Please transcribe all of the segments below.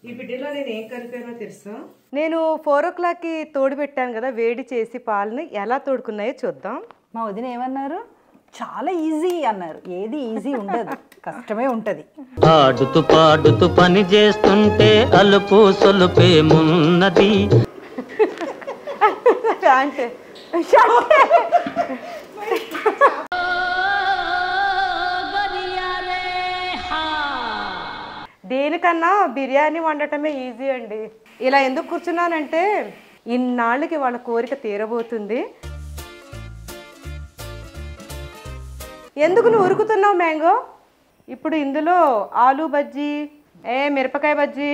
ఈ బిడ్డలో నేను ఏం కలిపానో తెలుసా? నేను 4 o'clockకి తోడు పెట్టాను కదా, వేడి చేసి పాలని ఎలా తోడుకున్నాయో చూద్దాం. మా వదిన ఏమన్నారు? చాలా ఈజీ అన్నారు. ఏది ఈజీ ఉండదు, కష్టమే ఉంటుంది. ఆడుతూ పాడుతూ పని చేస్తుంటే అలుపు సొలుపేమున్నది అంటే దేనికన్నా బిర్యానీ వండటమే ఈజీ అండి. ఇలా ఎందుకు కూర్చున్నానంటే ఇన్నాళ్ళకి వాళ్ళ కోరిక తీరబోతుంది. ఎందుకు నువ్వు ఉరుకుతున్నావు మ్యాంగో? ఇప్పుడు ఇందులో ఆలు బజ్జీ, మిరపకాయ బజ్జీ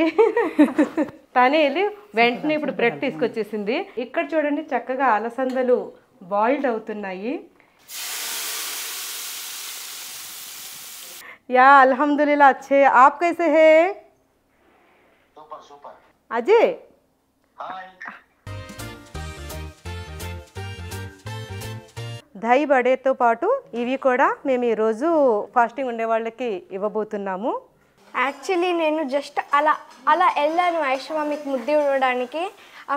తనే వెళ్ళి వెంటనే ఇప్పుడు బ్రెడ్ తీసుకొచ్చేసింది. ఇక్కడ చూడండి చక్కగా అలసందలు బాయిల్డ్ అవుతున్నాయి. या अल्हम्दुलिल्लाह अच्छे. आप कैसे हैं? Super super. अजय हाय. దహి బడేతో పాటు ఇవి కూడా మేము ఈరోజు ఫాస్టింగ్ ఉండే వాళ్ళకి ఇవ్వబోతున్నాము. యాక్చువల్లీ నేను జస్ట్ అలా అలా వెళ్ళాను ఐషమామికి ముద్ద ఇవ్వడానికి.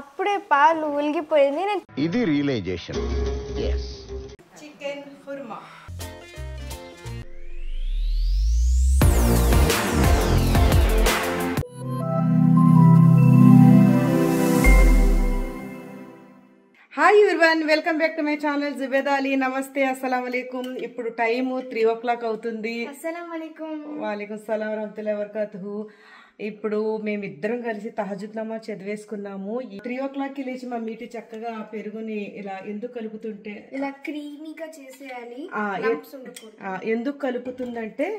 అప్పుడే పాలు ఉలిగిపోయింది. ఇది realization. yes. Chicken kurma. Hi everyone, welcome back to my channel Zubeda Ali. నమస్తే, అస్సలం వాలేకుం. ఇప్పుడు టైము 3 o'clock అవుతుంది. అస్సలం వాలేకుం. వాలేకుం సలాం వరహమతుల్లాహి వబరకాతుహు. ఇప్పుడు మేమిద్దరం కలిసి తహజుద్ నమాజ్ చదివేసుకున్నాము. 3 o'clockకి లేచి మా మీటి చక్కగా పెరుగుని ఇలా ఎందుకు కలుపుతుంటే ఇలా క్రీమీగా చేసేయాలి. ఎందుకు కలుపుతుందంటే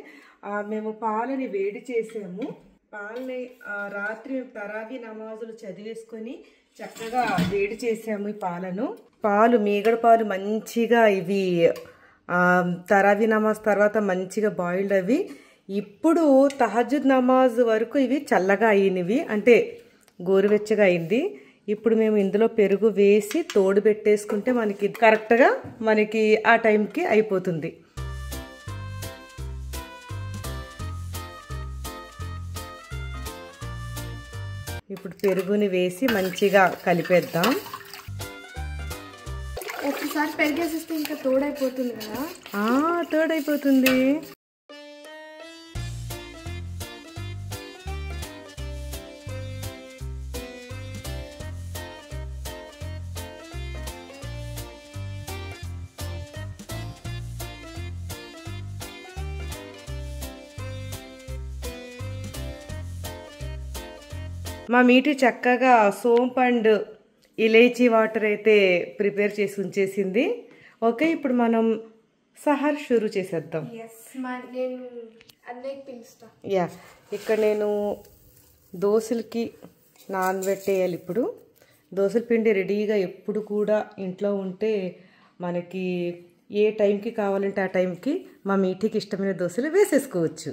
మేము పాలని వేడి చేసాము. పాలని రాత్రి తరావీ నమాజులు చదివేసుకొని చక్కగా వేడి చేసాము ఈ పాలను. పాలు మీగడ పాలు మంచిగా ఇవి తరావీ నమాజ్ తర్వాత మంచిగా బాయిల్డ్ అవి. ఇప్పుడు తహజుద్ నమాజ్ వరకు ఇవి చల్లగా అయినవి, అంటే గోరువెచ్చగా అయింది. ఇప్పుడు మేము ఇందులో పెరుగు వేసి తోడు పెట్టేసుకుంటే మనకి కరెక్ట్గా మనకి ఆ టైంకి అయిపోతుంది. ఇప్పుడు పెరుగుని వేసి మంచిగా కలిపేద్దాం. ఒకసారి పెరిగేసిస్తే ఇంకా తోడైపోతుంది కదా. తోడైపోతుంది. మా మీటి చక్కగా సోంపు అండ్ ఇలైచీ వాటర్ అయితే ప్రిపేర్ చేసి ఉంచేసింది. ఓకే, ఇప్పుడు మనం సహర్ షురూ చేసేద్దాం. నేను అన్నయ్యకి పిలుస్తా. యా, ఇక్కడ నేను దోశలకి నానబెట్టేయాలి. ఇప్పుడు దోశల పిండి రెడీగా ఎప్పుడు కూడా ఇంట్లో ఉంటే మనకి ఏ టైంకి కావాలంటే ఆ టైంకి మా మీటికి ఇష్టమైన దోశలు వేసేసుకోవచ్చు.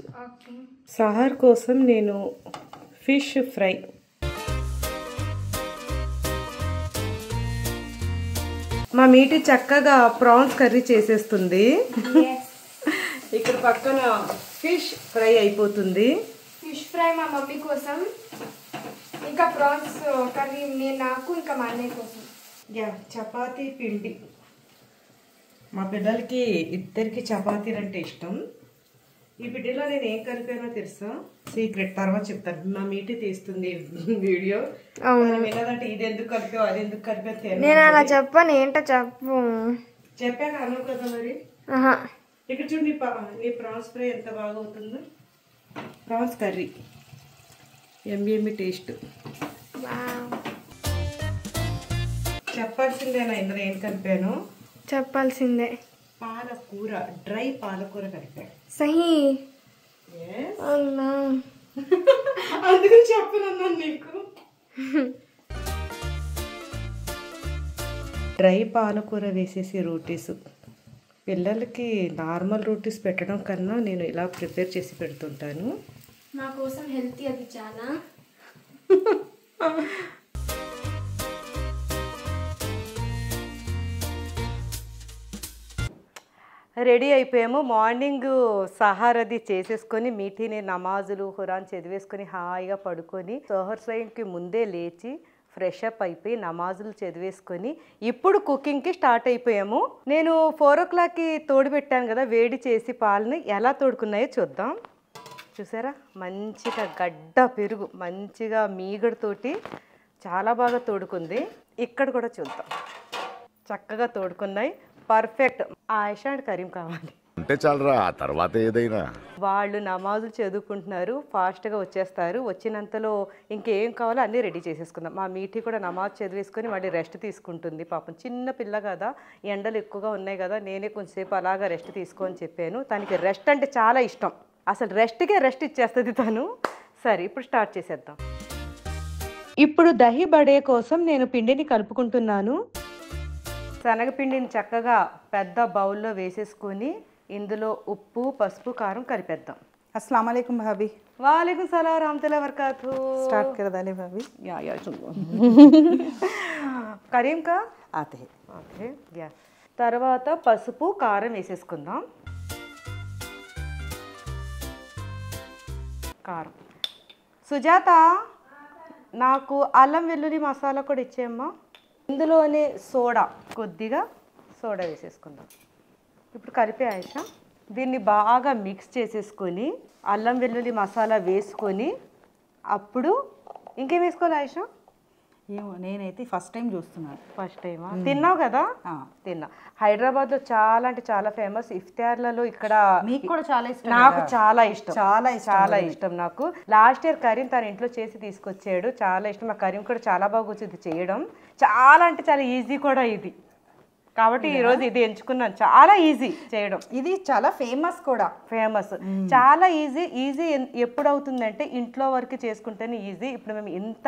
సహర్ కోసం నేను ఫిష్ ఫ్రై, మా మీటి చక్కగా ప్రాన్స్ కర్రీ చేసేస్తుంది. ఇక్కడ పక్కన ఫిష్ ఫ్రై అయిపోతుంది. ఫిష్ ఫ్రై మా మమ్మీ కోసం, ఇంకా ప్రాన్స్ కర్రీ నేను నాకు ఇంకా మా అన్నయ్య కోసం. యా, చపాతీ పిండి మా పిల్లలకి ఇద్దరికి చపాతీలు అంటే ఇష్టం. ఈ బిడ్డలో నేను ఏం కలిపానో తెలుసా? సీక్రెట్, తర్వాత చెప్తాను. మా మీటి తీస్తుంది వీడియో. వినదంటే ఇది ఎందుకు కలిపావు అది ఎందుకు కలిపావు నేను అలా చెప్పాను. ఏంటో చెప్పు. చెప్పాక అను కదా మరి. ఇక్కడ చూడు నీ ప్రాన్స్ ఫ్రై ఎంత బాగా అవుతుందో. ప్రాన్స్ కర్రీ ఎమ్మి టేస్ట్. చెప్పాల్సిందేనా ఇందులో ఏం కలిపాను? చెప్పాల్సిందే. పాలకూర, డ్రై పాలకూర కలిపాను. సహీ. అందుకని చెప్పను నీకు. డ్రై పాలకూర వేసేసి రోటీస్. పిల్లలకి నార్మల్ రోటీస్ పెట్టడం కన్నా నేను ఇలా ప్రిపేర్ చేసి పెడుతుంటాను. నా కోసం హెల్తీ అది చాలా. రెడీ అయిపోయాము. మార్నింగ్ సహారది చేసేసుకొని మీఠీని నమాజులు ఖురాన్ చదివేసుకొని హాయిగా పడుకొని సోహర్ సైన్కి ముందే లేచి ఫ్రెష్ అప్ అయిపోయి నమాజులు చదివేసుకొని ఇప్పుడు కుకింగ్కి స్టార్ట్ అయిపోయాము. నేను 4 o'clockకి తోడు పెట్టాను కదా వేడి చేసి పాలని, ఎలా తోడుకున్నాయో చూద్దాం. చూసారా, మంచిగా గడ్డ పెరుగు మంచిగా మీగడతోటి చాలా బాగా తోడుకుంది. ఇక్కడ కూడా చూద్దాం, చక్కగా తోడుకున్నాయి, పర్ఫెక్ట్. ఆయిషా అండ్ కరీం కావాలి అంటే చాలరా, ఆ తర్వాత ఏదైనా. వాళ్ళు నమాజులు చదువుకుంటున్నారు, ఫాస్ట్గా వచ్చేస్తారు. వచ్చినంతలో ఇంకేం కావాలో అన్నీ రెడీ చేసేసుకుందాం. మా మీఠీ కూడా నమాజ్ చదివేసుకొని మళ్ళీ రెస్ట్ తీసుకుంటుంది. పాపం చిన్న పిల్ల కదా, ఎండలు ఎక్కువగా ఉన్నాయి కదా, నేనే కొంచెంసేపు అలాగా రెస్ట్ తీసుకోని చెప్పాను. తనకి రెస్ట్ అంటే చాలా ఇష్టం, అసలు రెస్ట్కే రెస్ట్ ఇచ్చేస్తుంది తను. సరే, ఇప్పుడు స్టార్ట్ చేసేద్దాం. ఇప్పుడు దహి బడే కోసం నేను పిండిని కలుపుకుంటున్నాను. శనగపిండిని చక్కగా పెద్ద బౌల్లో వేసేసుకొని ఇందులో ఉప్పు పసుపు కారం కలిపేద్దాం. अस्सलाम वालेकुम भाभी। वालेकुम सलाम रहमतुल्लाहि वबरकातुहू। स्टार्ट कर डाले भाभी। या करीम का आते हैं యా. తర్వాత పసుపు కారం వేసేసుకుందాం. కారం. సుజాత, నాకు అల్లం వెల్లుల్లి మసాలా కూడా ఇచ్చేయమ్మా. ఇందులోనే సోడా, కొద్దిగా సోడా వేసేసుకుందాం. ఇప్పుడు కలిపే ఆయిషా, దీన్ని బాగా మిక్స్ చేసేసుకొని అల్లం వెల్లుల్లి మసాలా వేసుకొని అప్పుడు ఇంకేం వేసుకోవాలి ఆయిషా? ఏమో నేనైతే ఫస్ట్ టైం చూస్తున్నాను. ఫస్ట్ టైమా? తిన్నావు కదా? తిన్నా. హైదరాబాద్లో చాలా అంటే చాలా ఫేమస్ ఇఫ్తార్లలో. ఇక్కడ మీకు కూడా చాలా ఇష్టం? నాకు చాలా ఇష్టం, చాలా ఇష్టం నాకు. లాస్ట్ ఇయర్ కరీం తన ఇంట్లో చేసి తీసుకొచ్చాడు, చాలా ఇష్టం. మా కరీం కూడా చాలా బాగా వచ్చింది చేయడం. చాలా అంటే చాలా ఈజీ కూడా ఇది, కాబట్టి ఈరోజు ఇది ఎంచుకున్నాను. చాలా ఈజీ చేయడం, ఇది చాలా ఫేమస్ కూడా. ఫేమస్, చాలా ఈజీ ఎప్పుడు అవుతుందంటే ఇంట్లో వరకు చేసుకుంటేనే ఈజీ. ఇప్పుడు మేము ఇంత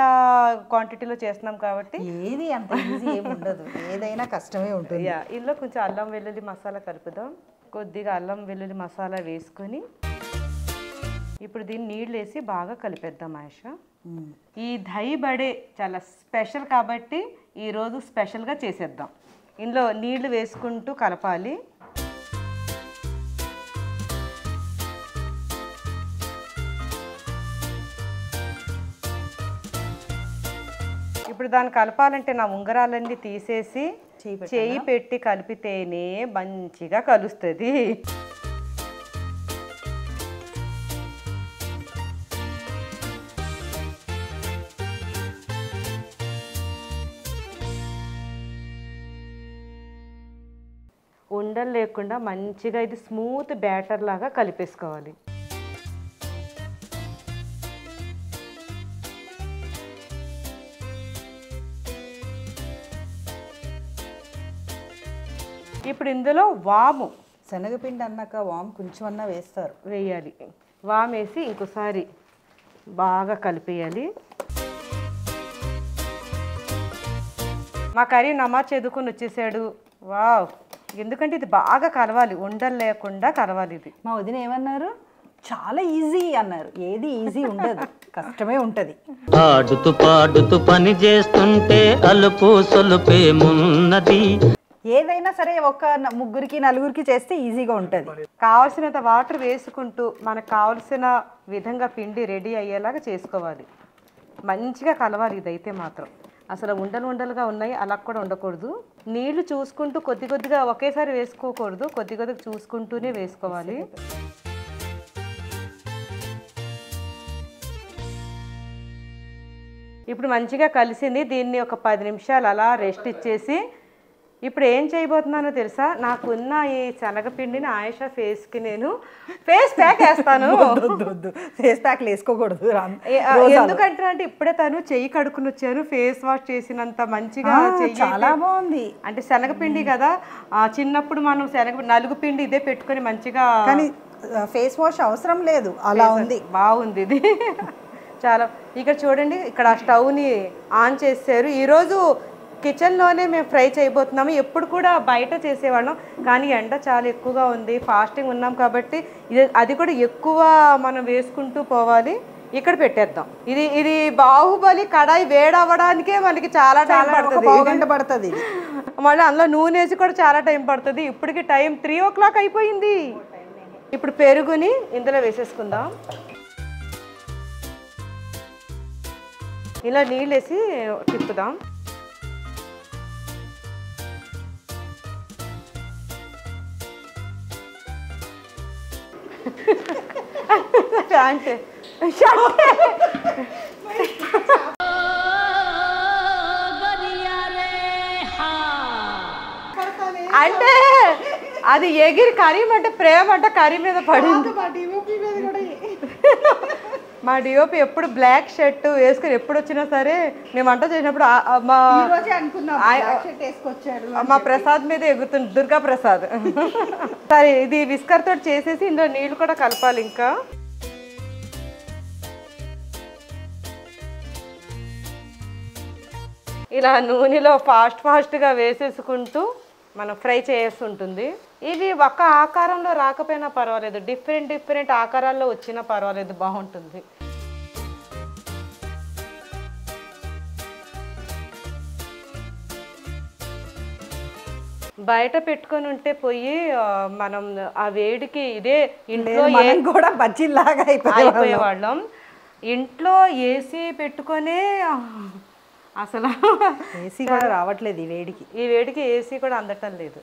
క్వాంటిటీలో చేస్తున్నాం కాబట్టి ఏది అంత ఈజీ ఏమి ఉండదు, ఏదైనా కష్టమే ఉంటుంది. ఇందులో కొంచెం అల్లం వెల్లుల్లి మసాలా కలుపుదాం. కొద్దిగా అల్లం వెల్లుల్లి మసాలా వేసుకొని ఇప్పుడు దీన్ని నీళ్ళు వేసి బాగా కలిపేద్దాం ఆయిషా. ఈ దహి బడే చాలా స్పెషల్ కాబట్టి ఈరోజు స్పెషల్గా చేసేద్దాం. ఇందులో నీళ్లు వేసుకుంటూ కలపాలి. ఇప్పుడు దాన్ని కలపాలంటే నా ఉంగరాలన్నీ తీసేసి చేయి పెట్టి కలిపితేనే మంచిగా కలుస్తుంది. ఉండలు లేకుండా మంచిగా ఇది స్మూత్ బ్యాటర్ లాగా కలిపేసుకోవాలి. ఇప్పుడు ఇందులో వాము, శనగపిండి అన్నాక వామ్ కొంచెం అన్నా వేస్తారు, వేయాలి. వాము వేసి ఇంకోసారి బాగా కలిపేయాలి. మా కర్రీ నమాజ్ చదువుకొని వచ్చేసాడు. వావ్, ఎందుకంటే ఇది బాగా కలవాలి, ఉండలు లేకుండా కలవాలి. ఇది మా వదిన ఏమన్నారు, చాలా ఈజీ అన్నారు. ఏది ఈజీ ఉండదు, కష్టమే ఉంటుంది. ఆడుతూ పాడుతూ పని చేస్తుంటే అలుపు సొలుపేమున్నది. ఏదైనా సరే ఒక ముగ్గురికి నలుగురికి చేస్తే ఈజీగా ఉంటుంది. కావాల్సినంత వాటర్ వేసుకుంటూ మనకు కావాల్సిన విధంగా పిండి రెడీ అయ్యేలాగా చేసుకోవాలి. మంచిగా కలవాలి. ఇదైతే మాత్రం అసలు ఉండలుగా ఉన్నాయి, అలా కూడా ఉండకూడదు. నీళ్లు చూసుకుంటూ కొద్ది కొద్దిగా ఒకేసారి వేసుకోకూడదు, కొద్ది కొద్దిగా చూసుకుంటూనే వేసుకోవాలి. ఇప్పుడు మంచిగా కలిసింది. దీన్ని ఒక 10 నిమిషాలు అలా రెస్ట్ ఇచ్చేసి ఇప్పుడు ఏం చేయబోతున్నానో తెలుసా? నాకున్న ఈ శనగపిండిని ఆయిషా ఫేస్కి నేను ఫేస్ ప్యాక్ వేస్తాను. ఫేస్ ప్యాక్లు వేసుకోకూడదు, ఎందుకంటే అంటే ఇప్పుడే తను చెయ్యి కడుక్కుని వచ్చాను, ఫేస్ వాష్ చేసినంత మంచిగా చాలా బాగుంది. అంటే శనగపిండి కదా, చిన్నప్పుడు మనం నలుగు పిండి ఇదే పెట్టుకొని మంచిగా, కానీ ఫేస్ వాష్ అవసరం లేదు, అలా ఉంది. బాగుంది ఇది చాలా. ఇక్కడ చూడండి, ఇక్కడ స్టవ్ని ఆన్ చేశారు. ఈరోజు కిచెన్లోనే మేము ఫ్రై చేయబోతున్నాము. ఎప్పుడు కూడా బయట చేసేవాళ్ళం, కానీ ఎండ చాలా ఎక్కువగా ఉంది, ఫాస్టింగ్ ఉన్నాం కాబట్టి అది కూడా ఎక్కువ మనం వేసుకుంటూ పోవాలి. ఇక్కడ పెట్టేద్దాం. ఇది బాహుబలి కడాయి వేడవ్వడానికే మనకి చాలా టైం పడుతుంది, గంట పడుతుంది. మళ్ళీ అందులో నూనె వేసి కూడా చాలా టైం పడుతుంది. ఇప్పటికి టైం 3 o'clock అయిపోయింది. ఇప్పుడు పెరుగుని ఇందులో వేసేసుకుందాం. ఇలా నీళ్ళు వేసి తిప్పుదాం. అంటే అది ఎగిరి కరీం అంటే ప్రేమ అంటే కరీ మీద పడింది. మా డిఓపి ఎప్పుడు బ్లాక్ షర్ట్ వేసుకుని ఎప్పుడు వచ్చినా సరే మేము వంట చేసినప్పుడు మా ప్రసాద్ మీద ఎగురుతుంది, దుర్గా ప్రసాద్. సరే ఇది విస్కర్ తోటి చేసేసి ఇందులో నీళ్ళు కూడా కలపాలి. ఇంకా ఇలా నూనెలో ఫాస్ట్గా వేసేసుకుంటూ మనం ఫ్రై చేయాల్సి ఉంటుంది. ఇవి ఒక ఆకారంలో రాకపోయినా పర్వాలేదు, డిఫరెంట్ ఆకారాల్లో వచ్చినా పర్వాలేదు, బాగుంటుంది. బయట పెట్టుకొని ఉంటే పోయి మనం ఆ వేడికి ఇదే ఇంట్లో కూడా బజ్జీలాగా అయిపోయేవాళ్ళం. ఇంట్లో ఏసీ పెట్టుకొనే అసలు ఏసీ కూడా రావట్లేదు ఈ వేడికి ఏసీ కూడా అందటం లేదు.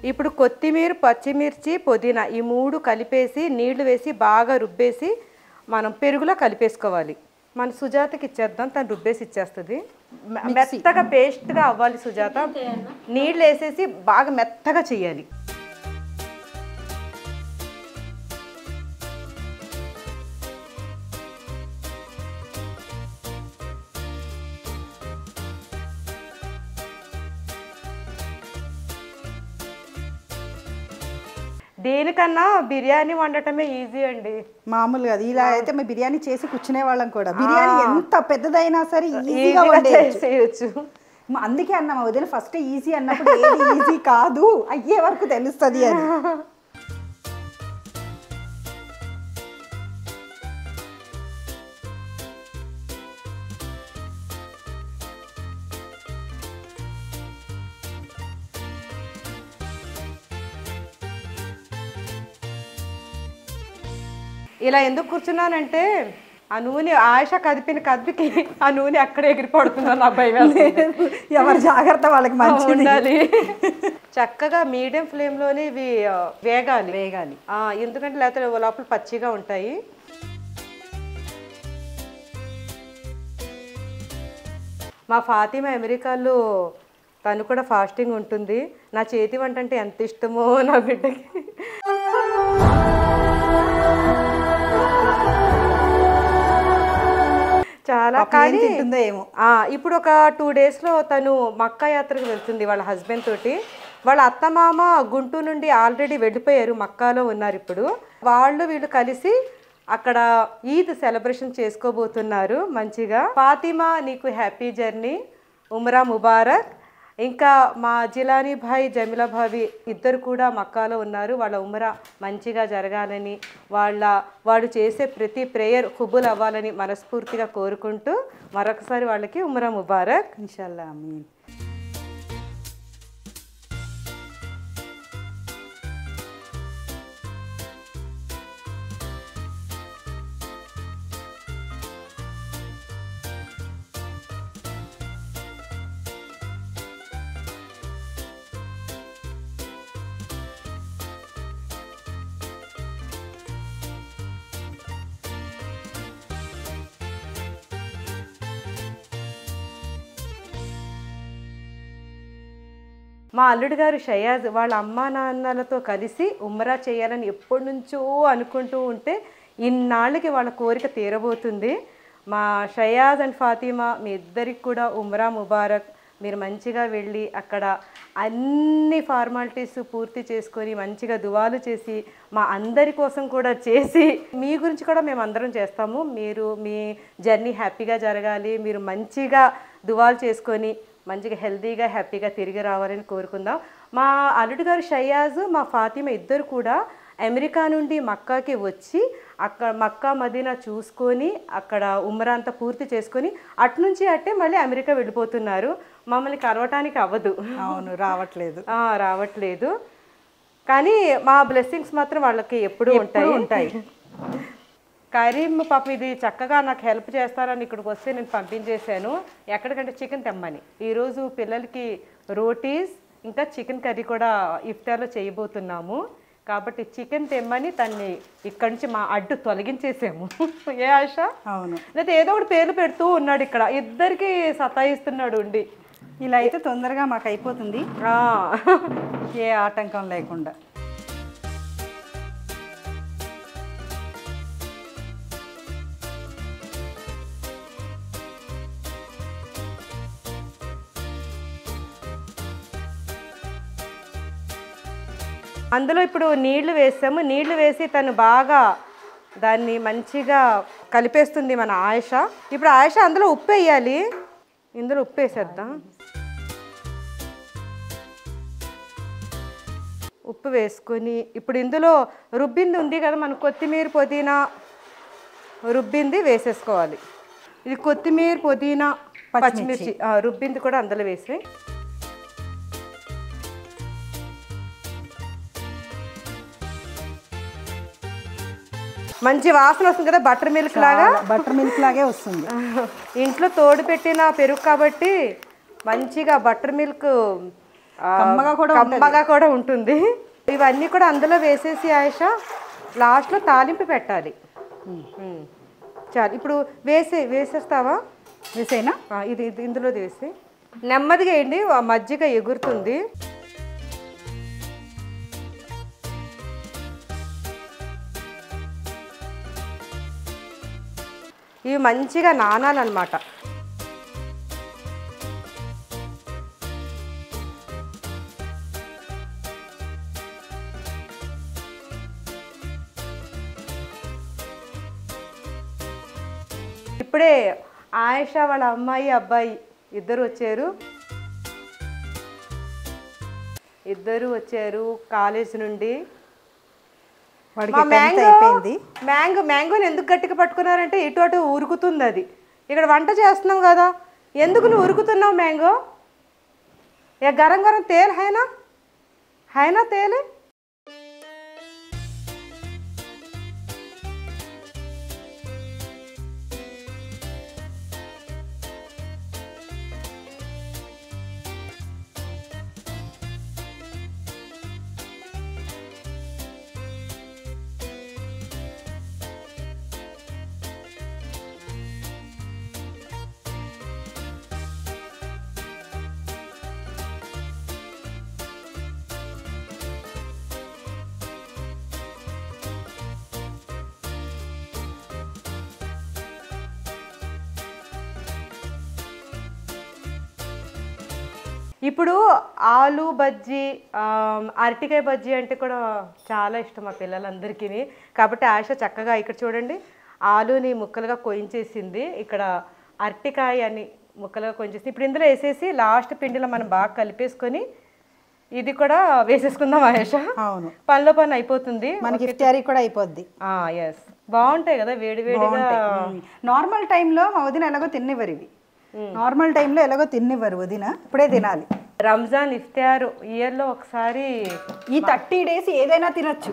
ఇప్పుడు కొత్తిమీర, పచ్చిమిర్చి, పుదీనా ఈ 3 కలిపేసి నీళ్లు వేసి బాగా రుబ్బేసి మనం పెరుగులా కలిపేసుకోవాలి. మన సుజాతకి ఇచ్చేద్దాం, తను రుబ్బేసి ఇచ్చేస్తుంది. మెత్తగా పేస్ట్గా అవ్వాలి సుజాత. నీళ్ళు వేసేసి బాగా మెత్తగా చేయాలి. దేనికన్నా బిర్యానీ వండటమే ఈజీ అండి. మామూలుగా ఇలా అయితే మేము బిర్యానీ చేసి కూర్చునే వాళ్ళం కూడా. బిర్యానీ ఎంత పెద్దదైనా సరే ఈజీగా చేయొచ్చు. అందుకే అన్న మా వదిన ఫస్ట్ ఈజీ అన్నప్పుడు ఏది ఈజీ కాదు అయ్యే వరకు తెలుస్తుంది అని. ఇలా ఎందుకు కూర్చున్నానంటే ఆ నూనె ఆయుష కదిపికి ఆ నూనె అక్కడే ఎగిరిపడుతుందో నా భయం. ఎవరి జాగ్రత్త వాళ్ళకి మంచి ఉండాలి. చక్కగా మీడియం ఫ్లేమ్లోనే ఇవి వేగాలి. ఎందుకంటే లేకపోతే లోపల పచ్చిగా ఉంటాయి. మా ఫాతిమా అమెరికాలో తను కూడా ఫాస్టింగ్ ఉంటుంది. నా చేతి వంట అంటే ఎంత ఇష్టమో నా బిడ్డకి. చాలా కానీ ఏమో. ఇప్పుడు ఒక 2 daysలో తను మక్కా యాత్రకు వెళ్తుంది వాళ్ళ హస్బెండ్ తోటి. వాళ్ళ అత్తమామ గుంటూరు నుండి ఆల్రెడీ వెళ్ళిపోయారు, మక్కాలో ఉన్నారు ఇప్పుడు. వీళ్ళు కలిసి అక్కడ ఈద్ సెలబ్రేషన్ చేసుకోబోతున్నారు మంచిగా. ఫాతిమా నీకు హ్యాపీ జర్నీ, ఉమ్రా ముబారక్. ఇంకా మా జిలానీ భాయ్, జమిలా భావి ఇద్దరు కూడా మక్కాలో ఉన్నారు. వాళ్ళ ఉమ్రా మంచిగా జరగాలని, వాడు చేసే ప్రతి ప్రేయర్ ఖుబూల్ అవ్వాలని మనస్ఫూర్తిగా కోరుకుంటూ మరొకసారి వాళ్ళకి ఉమ్రా ముబారక్. ఇన్షాల్లా ఆమీన్. మా అల్లుడు గారు షయాజ్ వాళ్ళ అమ్మా నాన్నలతో కలిసి ఉమ్రా చేయాలని ఎప్పటి నుంచో అనుకుంటూ ఉంటే ఇన్నాళ్ళకి వాళ్ళ కోరిక తీరబోతుంది. మా షయాజ్ అండ్ ఫాతిమా మీ ఇద్దరికి కూడా ఉమ్రా ముబారక్. మీరు మంచిగా వెళ్ళి అక్కడ అన్ని ఫార్మాలిటీస్ పూర్తి చేసుకొని మంచిగా దువాలు చేసి మా అందరి కోసం కూడా చేసి మీ గురించి కూడా మేము అందరం చేస్తాము. మీరు మీ జర్నీ హ్యాపీగా జరగాలి, మీరు మంచిగా దువాలు చేసుకొని మంచిగా హెల్తీగా హ్యాపీగా తిరిగి రావాలని కోరుకుందాం. మా అల్లుడు గారు షయాజ్, మా ఫాతిమా ఇద్దరు కూడా అమెరికా నుండి మక్కాకి వచ్చి అక్కడ మక్కా మదీనా చూసుకొని అక్కడ ఉమ్రా అంతా పూర్తి చేసుకొని అట్నుంచి అట్టే మళ్ళీ అమెరికా వెళ్ళిపోతున్నారు. మమ్మల్ని కలవటానికి అవ్వదు. అవును, రావట్లేదు. కానీ మా బ్లెస్సింగ్స్ మాత్రం వాళ్ళకి ఎప్పుడూ ఉంటాయి. కరీం పాపం ఇది చక్కగా నాకు హెల్ప్ చేస్తారని ఇక్కడికి వస్తే నేను పంపించేశాను. ఎక్కడికంటే చికెన్ తెమ్మని. ఈరోజు పిల్లలకి రోటీస్ ఇంకా చికెన్ కర్రీ కూడా ఇఫ్తార్లో చేయబోతున్నాము. కాబట్టి చికెన్ తెమ్మని తన్ని ఇక్కడి నుంచి మా అడ్డు తొలగించేసాము. ఏ ఆశ? అవును. లేదా ఏదో ఒకటి పేర్లు పెడుతూ ఉన్నాడు, ఇక్కడ ఇద్దరికి సతాయిస్తున్నాడు ఉండి. ఇలా అయితే తొందరగా మాకు అయిపోతుంది, ఏ ఆటంకం లేకుండా. అందులో ఇప్పుడు నీళ్లు వేసాము. నీళ్లు వేసి తను బాగా దాన్ని మంచిగా కలిపేస్తుంది మన ఆయేష. ఇప్పుడు ఆయేష అందులో ఉప్పు వేయాలి. ఇందులో ఉప్పు వేసేద్దాం. ఉప్పు వేసుకొని ఇప్పుడు ఇందులో రుబ్బింది ఉంది కదా, మనం కొత్తిమీర పుదీనా రుబ్బింది వేసేసుకోవాలి. ఇది కొత్తిమీర పుదీనా పచ్చిమిర్చి రుబ్బింది కూడా అందులో వేసి మంచి వాసన వస్తుంది కదా, బటర్ మిల్క్ లాగే వస్తుంది. ఇంట్లో తోడు పెట్టిన పెరుగు కాబట్టి మంచిగా బటర్ మిల్క్ కమ్మగా కూడా ఉంటుంది. ఇవన్నీ కూడా అందులో వేసేసి ఆయేష లాస్ట్లో తాలింపు పెట్టాలి. చాలు. ఇప్పుడు వేసేస్తావా? వేసేనా? ఇది ఇందులో వేసి నెమ్మదిగా వేయండి, మజ్జిగ ఎగురుతుంది. ఇవి మంచిగా నానాలన్నమాట. ఇప్పుడే ఆయేష వాళ్ళ అమ్మాయి అబ్బాయి ఇద్దరు వచ్చారు కాలేజ్ నుండి. మ్యాంగోని ఎందుకు గట్టిగా పట్టుకున్నారంటే ఇటు అటు ఉరుకుతుంది. అది ఇక్కడ వంట చేస్తున్నాం కదా, ఎందుకు నువ్వు ఉరుకుతున్నావు మ్యాంగో? ఏ గరం గరం తేల్ హైనా తేలే. ఇప్పుడు ఆలు బజ్జీ, అరటికాయ బజ్జీ అంటే కూడా చాలా ఇష్టం మా పిల్లలందరికీ. కాబట్టి ఆయేష చక్కగా ఇక్కడ చూడండి ఆలుని ముక్కలుగా కోయించేసింది, ఇక్కడ అరటికాయ అని ముక్కలుగా కోయించేసి ఇప్పుడు ఇందులో వేసేసి లాస్ట్ పిండిలో మనం బాగా కలిపేసుకొని ఇది కూడా వేసేసుకుందాం ఆయేష. అవును, పనిలో పని అయిపోతుంది, మనకి ఇఫ్తారీ కూడా అయిపోద్ది. ఎస్, బాగుంటాయి కదా వేడివేడిగా. నార్మల్ టైంలో మా వదిన ఎలాగో తిన్నివ్వరు ఇవి, నార్మల్ టైంలో ఎలాగో తిన్నివ్వరు వదిన, ఇప్పుడే తినాలి. రంజాన్ ఇఫ్తార్ ఇయర్లో ఒకసారి. ఈ 30 days ఏదైనా తినచ్చు,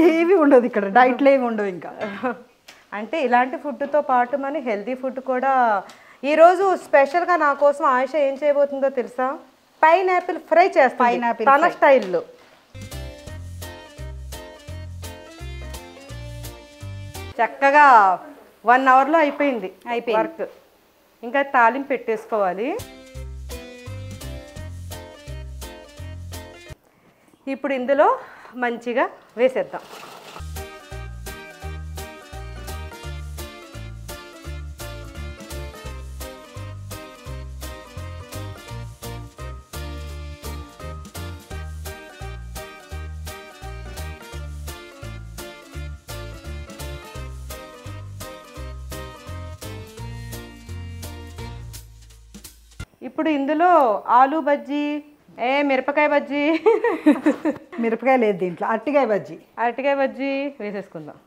ఏవి ఉండదు ఇక్కడ, డైట్లో ఏమి ఉండవు. ఇంకా అంటే ఇలాంటి ఫుడ్తో పాటు మన హెల్తీ ఫుడ్ కూడా. ఈరోజు స్పెషల్గా నా కోసం ఆయేష ఏం చేయబోతుందో తెలుసా? పైనాపిల్ ఫ్రై చేస్తాను తన స్టైల్లో. చక్కగా 1 hourలో అయిపోయింది వర్క్. ఇంకా తాలింపు పెట్టేసుకోవాలి. ఇప్పుడు ఇందులో మంచిగా వేసేద్దాం. ఇప్పుడు ఇందులో ఆలు బజ్జీ, మిరపకాయ బజ్జీ, మిరపకాయ లేదు దీంట్లో, అరటికాయ బజ్జీ. అరటికాయ బజ్జీ వేసేసుకుందాం.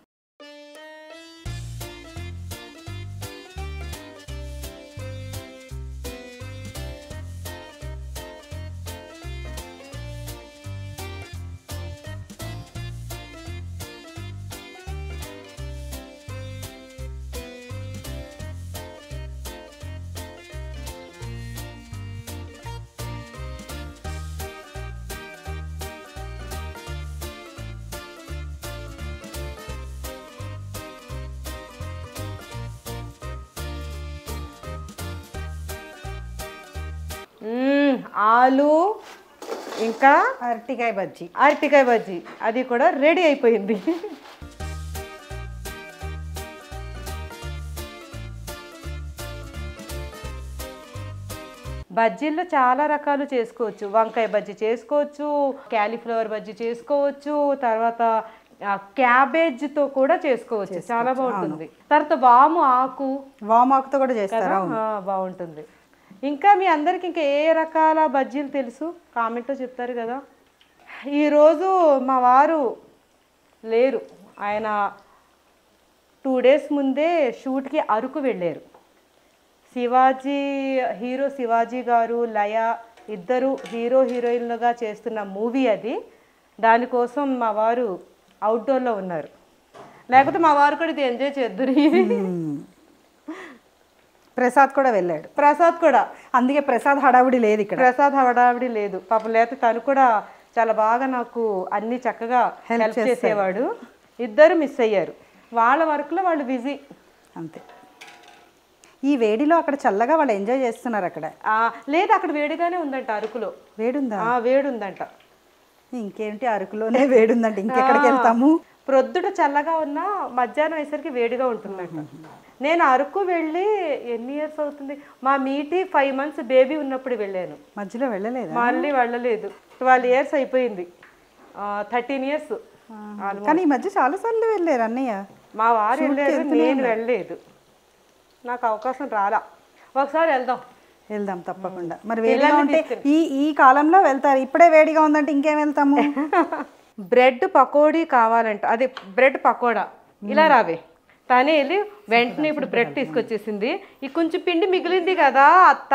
ఆలు ఇంకా అరటికాయ బజ్జీ, అరటికాయ బజ్జీ అది కూడా రెడీ అయిపోయింది. బజ్జీల్లో చాలా రకాలు చేసుకోవచ్చు. వంకాయ బజ్జీ చేసుకోవచ్చు, క్యాలీఫ్లవర్ బజ్జీ చేసుకోవచ్చు, తర్వాత క్యాబేజ్తో కూడా చేసుకోవచ్చు. చాలా బాగుంటుంది. తర్వాత వామాకుతో కూడా చేస్తారు. బాగుంటుంది. ఇంకా మీ అందరికి ఇంకా ఏ రకాల బజ్జీలు తెలుసు కామెంట్లో చెప్తారు కదా. ఈరోజు మా వారు లేరు, ఆయన 2 days ముందే షూట్కి అరకు వెళ్ళారు. హీరో శివాజీ గారు, లయ ఇద్దరు హీరో హీరోయిన్లుగా చేస్తున్న మూవీ అది. దానికోసం మా వారు అవుట్డోర్లో ఉన్నారు. లేకపోతే మా వారు కూడా ఇది ఎంజాయ్ చేద్దరు. ప్రసాద్ కూడా వెళ్ళాడు. ప్రసాద్ కూడా, అందుకే ప్రసాద్ హడావుడి లేదు ఇక్కడ. ప్రసాద్ హడావిడి లేదు పాపం. లేకపోతే తను కూడా చాలా బాగా నాకు అన్ని చక్కగా హెల్ప్ చేసేవాడు. ఇద్దరు మిస్ అయ్యారు. వాళ్ళ వర్క్లో వాళ్ళు బిజీ అంతే. ఈ వేడిలో అక్కడ చల్లగా వాళ్ళు ఎంజాయ్ చేస్తున్నారు. అక్కడ లేదు, అక్కడ వేడిగానే ఉందంట. అరకులో వేడుందా? వేడుందంట. ఇంకేంటి, అరకులోనే వేడుందంట, ఇంకెక్కడికి వెళ్తాము? ప్రొద్దుట చల్లగా ఉన్నా మధ్యాహ్నం అయ్యేసరికి వేడిగా ఉంటుందంట. నేను అరకు వెళ్ళి ఎన్ని ఇయర్స్ అవుతుంది, మా మీటి 5 months బేబీ ఉన్నప్పుడు వెళ్ళాను. మధ్యలో వెళ్ళలేదు? మళ్ళీ వెళ్ళలేదు. 12 years అయిపోయింది. 13 years. కానీ ఈ మధ్య చాలా సార్లు వెళ్ళారు అన్నయ్య. మా వారు వెళ్ళారు, నేను వెళ్ళలేదు. నాకు అవకాశం రాలా. ఒకసారి వెళ్దాం తప్పకుండా. మరి వేడిగా ఉంటే ఈ కాలంలో వెళ్తారు, ఇప్పుడే వేడిగా ఉందంటే ఇంకేం వెళ్తాము? బ్రెడ్ పకోడీ కావాలంట. అదే బ్రెడ్ పకోడా. ఇలా రావే. తనే వెళ్ళి వెంటనే ఇప్పుడు బ్రెడ్ తీసుకొచ్చేసింది. ఈ కొంచెం పిండి మిగిలింది కదా అత్త,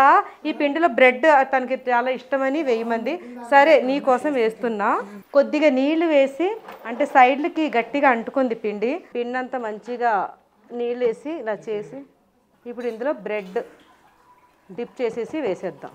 ఈ పిండిలో బ్రెడ్ తనకి చాలా ఇష్టమని వేయమంది. సరే నీ కోసం వేస్తున్నా. కొద్దిగా నీళ్లు వేసి, అంటే సైడ్లకి గట్టిగా అంటుకుంది పిండి అంతా మంచిగా నీళ్ళు వేసి ఇలా చేసి, ఇప్పుడు ఇందులో బ్రెడ్ డిప్ చేసేసి వేసేద్దాం.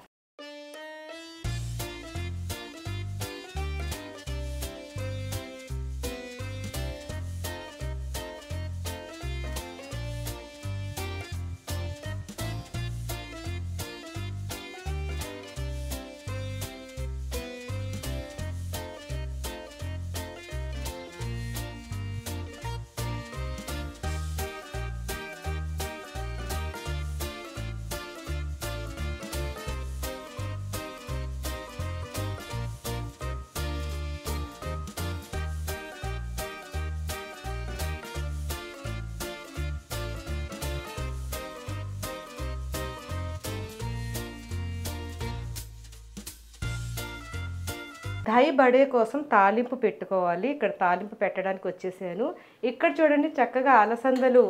దహి బడే కోసం తాలింపు పెట్టుకోవాలి. ఇక్కడ తాలింపు పెట్టడానికి వచ్చేసాను. ఇక్కడ చూడండి చక్కగా అలసందలు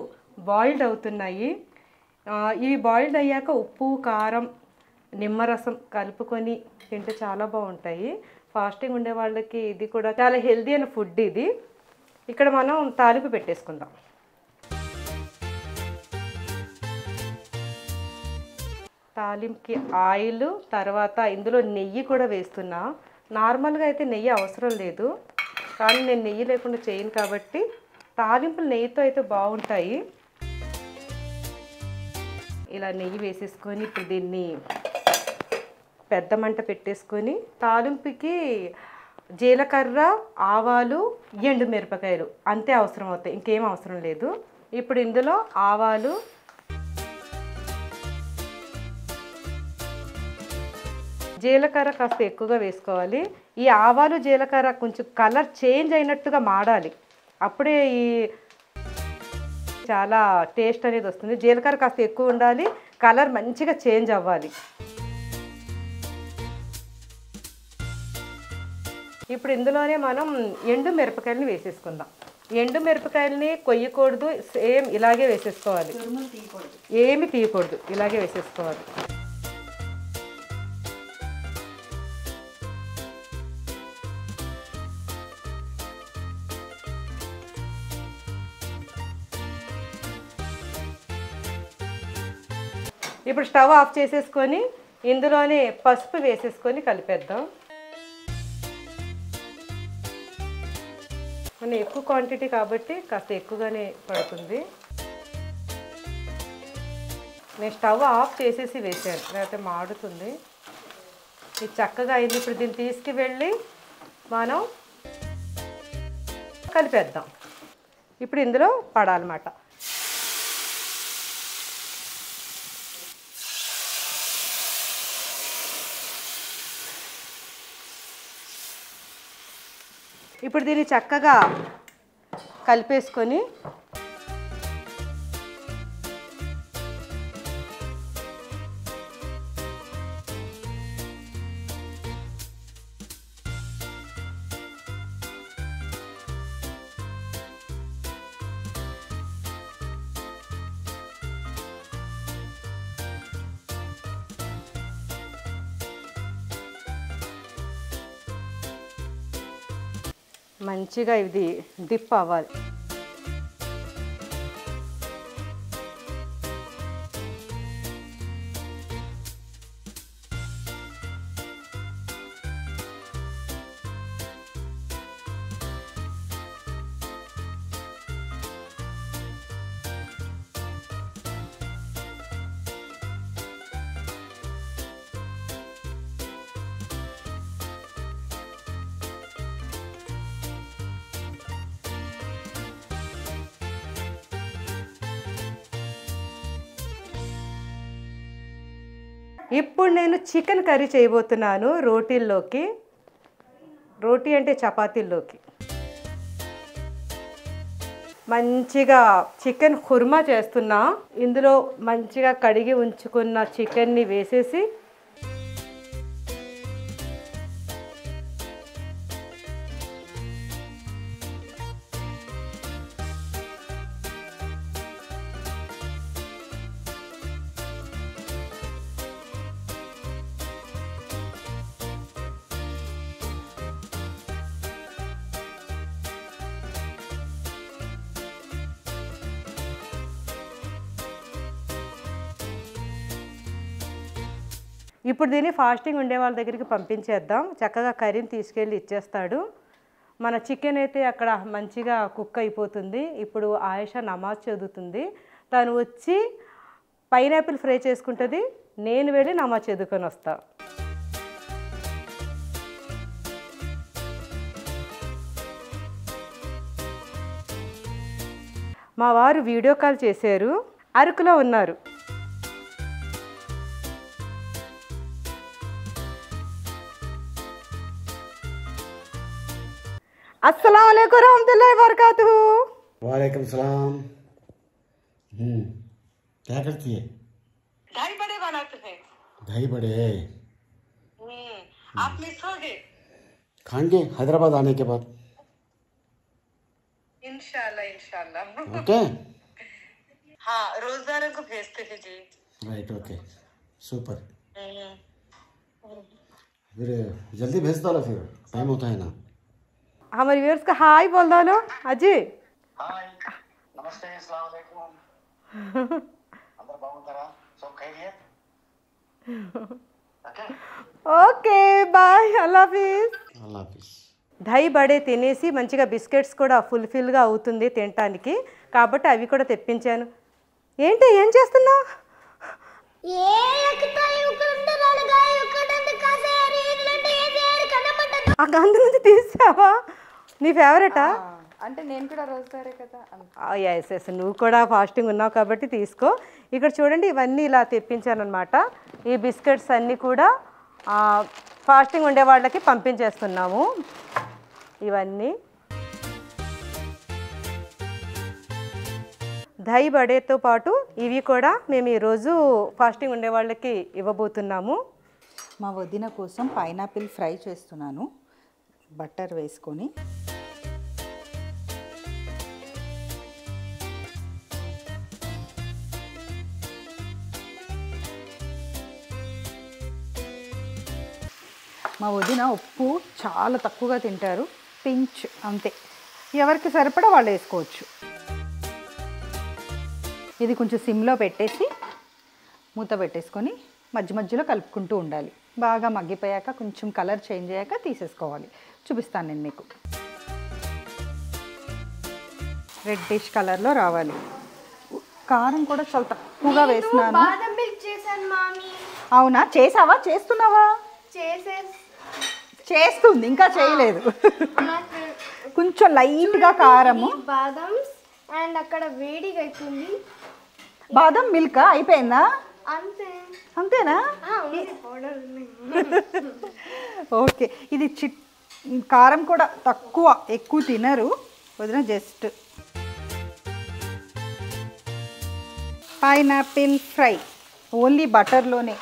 బాయిల్డ్ అవుతున్నాయి. ఇవి బాయిల్డ్ అయ్యాక ఉప్పు, కారం, నిమ్మరసం కలుపుకొని తింటే చాలా బాగుంటాయి. ఫాస్టింగ్ ఉండే వాళ్ళకి ఇది కూడా చాలా హెల్దీ అయిన ఫుడ్ ఇది. ఇక్కడ మనం తాలింపు పెట్టేసుకుందాం. తాలింపుకి ఆయిల్, తర్వాత ఇందులో నెయ్యి కూడా వేస్తున్నా. నార్మల్గా అయితే నెయ్యి అవసరం లేదు, కానీ నేను నెయ్యి లేకుండా చేయను కాబట్టి తాలింపులు నెయ్యితో అయితే బాగుంటాయి. ఇలా నెయ్యి వేసేసుకొని ఇప్పుడు దీన్ని పెద్ద మంట పెట్టేసుకొని తాలింపుకి జీలకర్ర, ఆవాలు, ఎండు మిరపకాయలు అంతే అవసరం అవుతాయి, ఇంకేం అవసరం లేదు. ఇప్పుడు ఇందులో ఆవాలు, జీలకర్ర కాస్త ఎక్కువగా వేసుకోవాలి. ఈ ఆవాలు, జీలకర్ర కొంచెం కలర్ చేంజ్ అయినట్టుగా మాడాలి, అప్పుడే ఈ చాలా టేస్ట్ అనేది వస్తుంది. జీలకర్ర కాస్త ఎక్కువ ఉండాలి, కలర్ మంచిగా చేంజ్ అవ్వాలి. ఇప్పుడు ఇందులోనే మనం ఎండు మిరపకాయలని వేసేసుకుందాం. ఎండు మిరపకాయలని కొయ్యకూడదు, సేమ్ ఇలాగే వేసేసుకోవాలి, ఏమి తీయకూడదు, ఇలాగే వేసేసుకోవాలి. ఇప్పుడు స్టవ్ ఆఫ్ చేసేసుకొని ఇందులోనే పసుపు వేసేసుకొని కలిపేద్దాం. మన ఎక్కువ క్వాంటిటీ కాబట్టి కాస్త ఎక్కువగానే పడుతుంది. నేను స్టవ్ ఆఫ్ చేసేసి వేసాను, లేకపోతే మాడుతుంది. ఇది చక్కగా అయింది. ఇప్పుడు దీన్ని తీసుకువెళ్ళి మనం కలిపేద్దాం. ఇప్పుడు ఇందులో పడాలన్నమాట. ఇప్పుడు దీన్ని చక్కగా కలిపేసుకొని మంచిగా ఇది డిప్ అవ్వాలి. ఇప్పుడు నేను చికెన్ కర్రీ చేయబోతున్నాను రోటీల్లోకి. రోటీ అంటే చపాతీల్లోకి. మంచిగా చికెన్ కుర్మా చేస్తున్నా. ఇందులో మంచిగా కడిగి ఉంచుకున్న చికెన్ని వేసేసి ఇప్పుడు దీన్ని ఫాస్టింగ్ ఉండే వాళ్ళ దగ్గరికి పంపించేద్దాం. చక్కగా కర్రీని తీసుకెళ్ళి ఇచ్చేస్తాడు. మన చికెన్ అయితే అక్కడ మంచిగా కుక్ అయిపోతుంది. ఇప్పుడు ఆయేషా నమాజ్ చదువుతుంది. తను వచ్చి పైనాపిల్ ఫ్రై చేసుకుంటుంది. నేను వెళ్ళి నమాజ్ చదువుకొని వస్తా. మా వారు వీడియో కాల్ చేశారు. అరకులో ఉన్నారు. अस्सलाम वालेकुम रहमतुल्लाहि वबरकातुहू। वालेकुम सलाम। क्या करती है? दही बड़े बनाते हैं। दही बड़े आप मिस हो गए? खाएंगे हैदराबाद आने के बाद। इंशाल्लाह इंशाल्लाह। ओके। हाँ रोजदारों को भेजते हैं जी। Right okay super. फिर जल्दी भेज दो फिर टाइम होता है ना। हमारे व्यूअर्स का हाय बोल दो लो अजय। हाय नमस्ते अस्सलाम वालेकुम। अंदर बाగుంటారా सब खैरियत? ఓకే బాయ్ అల్లా హఫీజ్. అల్లా హఫీజ్. దహీ బడే తినేసి మంచిగా బిస్కెట్స్ కూడా ఫుల్ఫిల్గా అవుతుంది తినటానికి, కాబట్టి అవి కూడా తెప్పించాను. ఏంటి ఏం చేస్తున్నావు? ఆ గంధ నుంచి తీసావా? నీ ఫేవరెటా? అంటే నేను కూడా రోజుదారే కదా. ఎస్ ఎస్ నువ్వు కూడా ఫాస్టింగ్ ఉన్నావు కాబట్టి తీసుకో. ఇక్కడ చూడండి ఇవన్నీ ఇలా తెప్పించాను అనమాట. ఈ బిస్కెట్స్ అన్నీ కూడా ఫాస్టింగ్ ఉండే వాళ్ళకి పంపించేస్తున్నాము. ఇవన్నీ దహీ బడేతో పాటు ఇవి కూడా మేము ఈరోజు ఫాస్టింగ్ ఉండే వాళ్ళకి ఇవ్వబోతున్నాము. మా వదిన కోసం పైనాపిల్ ఫ్రై చేస్తున్నాను. బటర్ వేసుకొని మా వదిన ఉప్పు చాలా తక్కువగా తింటారు, పించ్ అంతే, ఎవరికి సరిపడా వాళ్ళు వేసుకోవచ్చు. ఇది కొంచెం సిమ్లో పెట్టేసి మూత పెట్టేసుకొని మధ్య మధ్యలో కలుపుకుంటూ ఉండాలి. బాగా మగ్గిపోయాక కొంచెం కలర్ చేంజ్ అయ్యాక తీసేసుకోవాలి. చూపిస్తాను నేను మీకు. రెడ్డిష్ కలర్లో రావాలి. కారం కూడా చాలా తక్కువగా వేస్తున్నాను. బాదం మిల్క్ చేశాను మామీ. అవునా, చేసావా? చేస్తున్నావా? చేస్తుంది, ఇంకా చేయలేదు. కొంచెం లైట్గా కారము, బాదం అండ్ అక్కడ వేడిగా అవుతుంది. బాదం మిల్క్ అయిపోయిందా? అంతే. అంతేనా? Powder okay. ఇది కారం కూడా తక్కువ, ఎక్కువ తినరు వదిన. జస్ట్ పైనాపిల్ ఫ్రై ఓన్లీ బటర్లోనే.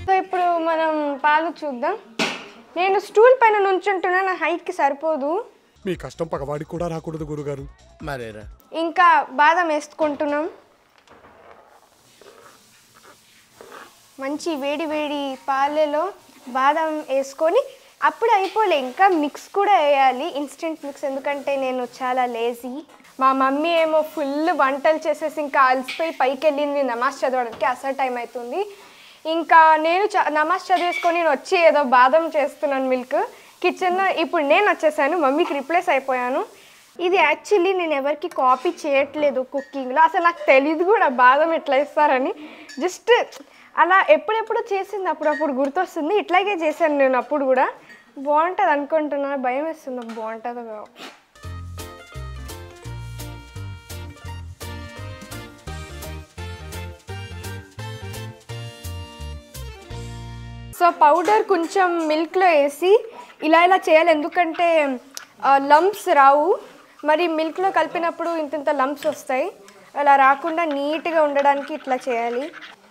సో ఇప్పుడు మనం పాలు చూద్దాం. నేను స్టూల్ పైన నుంచుంటున్నా, నా హైట్కి సరిపోదు. మీ కష్టం పగవాడికి కూడా రాకూడదు గురుగారు. మరేరా. ఇంకా బాదం వేసుకుంటున్నాం. మంచి వేడి వేడి పాలలో బాదం వేసుకొని అప్పుడు అయిపోలే, ఇంకా మిక్స్ కూడా వేయాలి, ఇన్స్టెంట్ మిక్స్. ఎందుకంటే నేను చాలా లేజీ. మా మమ్మీ ఏమో ఫుల్ వంటలు చేసేసి ఇంకా అలసిపోయి పైకి వెళ్ళింది నమాజ్ చదవడానికి. అసలు టైం అవుతుంది. ఇంకా నేను నమాజ్ చదివేసుకొని నేను వచ్చి ఏదో బాదం చేస్తున్నాను మిల్క్ కిచెన్లో. ఇప్పుడు నేను వచ్చేసాను, మమ్మీకి రిప్లేస్ అయిపోయాను. ఇది యాక్చువల్లీ నేను ఎవరికి కాపీ చేయట్లేదు కుకింగ్లో. అసలు నాకు తెలియదు కూడా బాదం ఎట్లా ఇస్తారని. జస్ట్ అలా ఎప్పుడెప్పుడు చేసింది, అప్పుడప్పుడు గుర్తొస్తుంది. ఇట్లాగే చేశాను నేను అప్పుడు కూడా. బాగుంటుంది అనుకుంటున్నాను, భయం వేస్తుంది బాగుంటుందో. సో పౌడర్ కొంచెం మిల్క్లో వేసి ఇలా ఇలా చేయాలి, ఎందుకంటే లంప్స్ రావు. మరి మిల్క్లో కలిపినప్పుడు ఇంత లంప్స్ వస్తాయి, అలా రాకుండా నీట్గా ఉండడానికి ఇట్లా చేయాలి.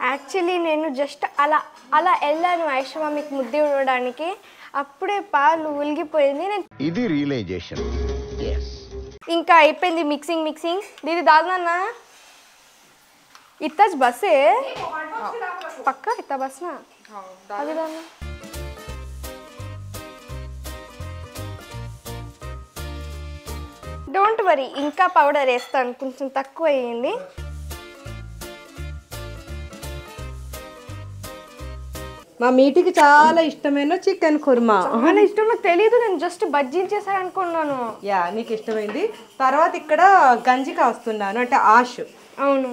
యాక్చువల్లీ నేను జస్ట్ అలా అలా వెళ్ళాను ఐషవామికి ముద్దు ఇవ్వడానికి. అప్పుడే పాలు ఉలిగిపోయింది. ఇది రియలైజేషన్. ఇంకా అయిపోయింది మిక్సింగ్. దీది దాదానా ఇత్తజ్ బస్సే పక్కా ఇత్త బస్ నా అది దానా. డోంట్ వరీ, ఇంకా పౌడర్ వేస్తాను, కొంచెం తక్కువ అయ్యింది. మా మీటికి చాలా ఇష్టమైన చికెన్ కుర్మా. చాలా ఇష్టం, నాకు తెలీదు. నేను జస్ట్ బజ్జీలు చేశాను అనుకున్నాను. యా, నీకు ఇష్టమైంది. తర్వాత ఇక్కడ గంజి కాస్తున్నాను, అంటే ఆష్. అవును.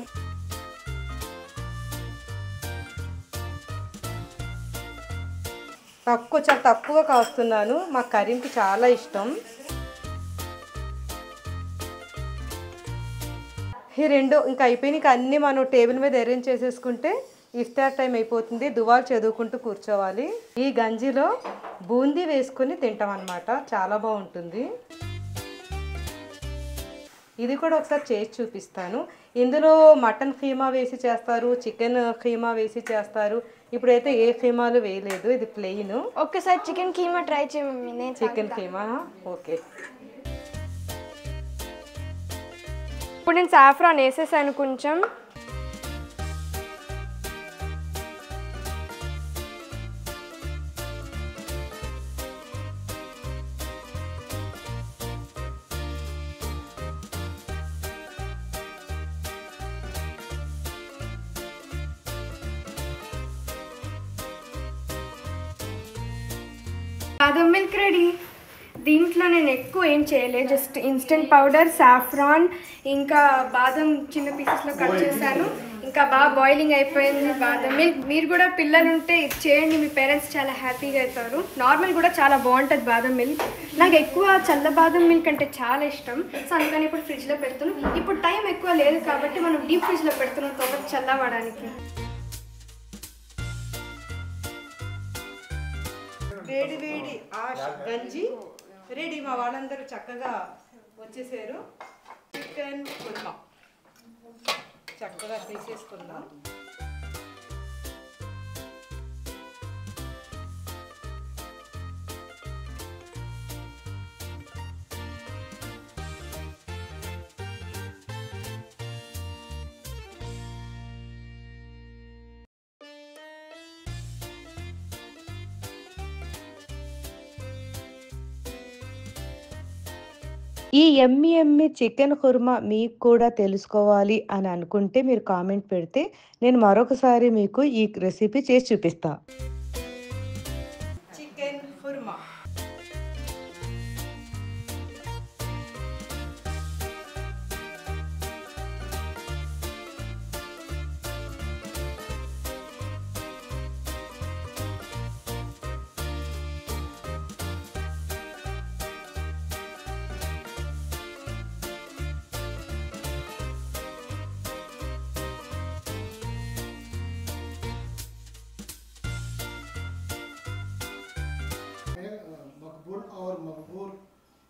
చాలా తక్కువ కాస్తున్నాను, మా కరీంకి చాలా ఇష్టం. ఈ రెండు ఇంకా అయిపోయినాయి. అన్నీ మనం టేబుల్ మీద అరేంజ్ చేసేసుకుంటే ఇఫ్తార్ టైం అయిపోతుంది. దువాలు చదువుకుంటూ కూర్చోవాలి. ఈ గంజిలో బూందీ వేసుకొని తింటాం అన్నమాట, చాలా బాగుంటుంది. ఇది కూడా ఒకసారి చేసి చూపిస్తాను. ఇందులో మటన్ ఖీమా వేసి చేస్తారు, చికెన్ ఖీమా వేసి చేస్తారు. ఇప్పుడైతే ఏ ఖీమాలు వేయలేదు, ఇది ప్లెయిన్. ఒక్కసారి చికెన్ కీమా ట్రై చేయమమ్మీ. Chicken keema okay. ఇప్పుడు నేను సాఫ్రాన్ వేసేసాను కొంచెం. బాదం మిల్క్ రెడీ. దీంట్లో నేను ఎక్కువ ఏం చేయలేదు, జస్ట్ ఇన్స్టెంట్ పౌడర్, సాఫ్రాన్, ఇంకా బాదం చిన్న పీసెస్లో కట్ చేశాను. ఇంకా బాగా బాయిలింగ్ అయిపోయింది బాదం మిల్క్. మీరు కూడా పిల్లలు ఉంటే ఇది చేయండి, మీ పేరెంట్స్ చాలా హ్యాపీగా అవుతారు. నార్మల్ కూడా చాలా బాగుంటుంది బాదం మిల్క్. నాకు ఎక్కువ చల్ల బాదం మిల్క్ అంటే చాలా ఇష్టం. సో అందుకని ఇప్పుడు ఫ్రిడ్జ్లో పెడుతున్నాను. ఇప్పుడు టైం ఎక్కువ లేదు కాబట్టి మనం డీప్ ఫ్రిడ్జ్లో పెడుతున్నాం కాబట్టి చల్లవడానికి. వేడి వేడి ఆష్ గంజి రెడీ. మా వాళ్ళందరూ చక్కగా వచ్చేసారు. చికెన్ కుర్మా చక్కగా తీసేసుకుందాం. ఈ ఎమ్మి చికెన్ కుర్మా మీకు కూడా తెలుసుకోవాలి అని అనుకుంటే మీరు కామెంట్ పెడితే నేను మరొకసారి మీకు ఈ రెసిపీ చేసి చూపిస్తా. చికెన్ కుర్మా मकबूल और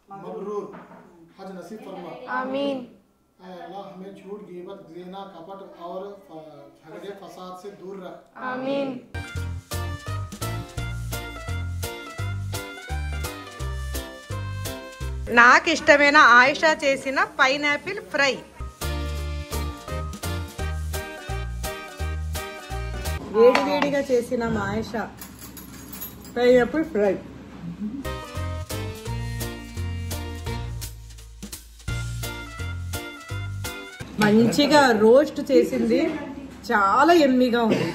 मबरूर हज नसीब फरमा। आमीन। अल्लाह हमें झूठ गिबत ज़िना कपट और झगड़े फसाद से दूर रख। आमीन। నాకు ఇష్టమైన ఆయిషా చేసిన పైనాపిల్ ఫ్రై. వేడివేడిగా చేసిన మా ఆయిషా పైనాపిల్ ఫ్రై. మంచిగా రోస్ట్ చేసింది, చాలా ఎమ్మిగా ఉంది.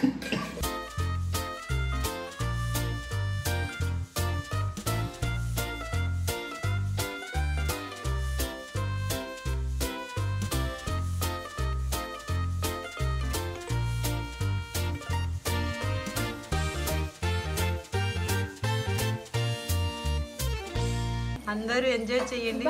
అందరూ ఎంజాయ్ చేయండి.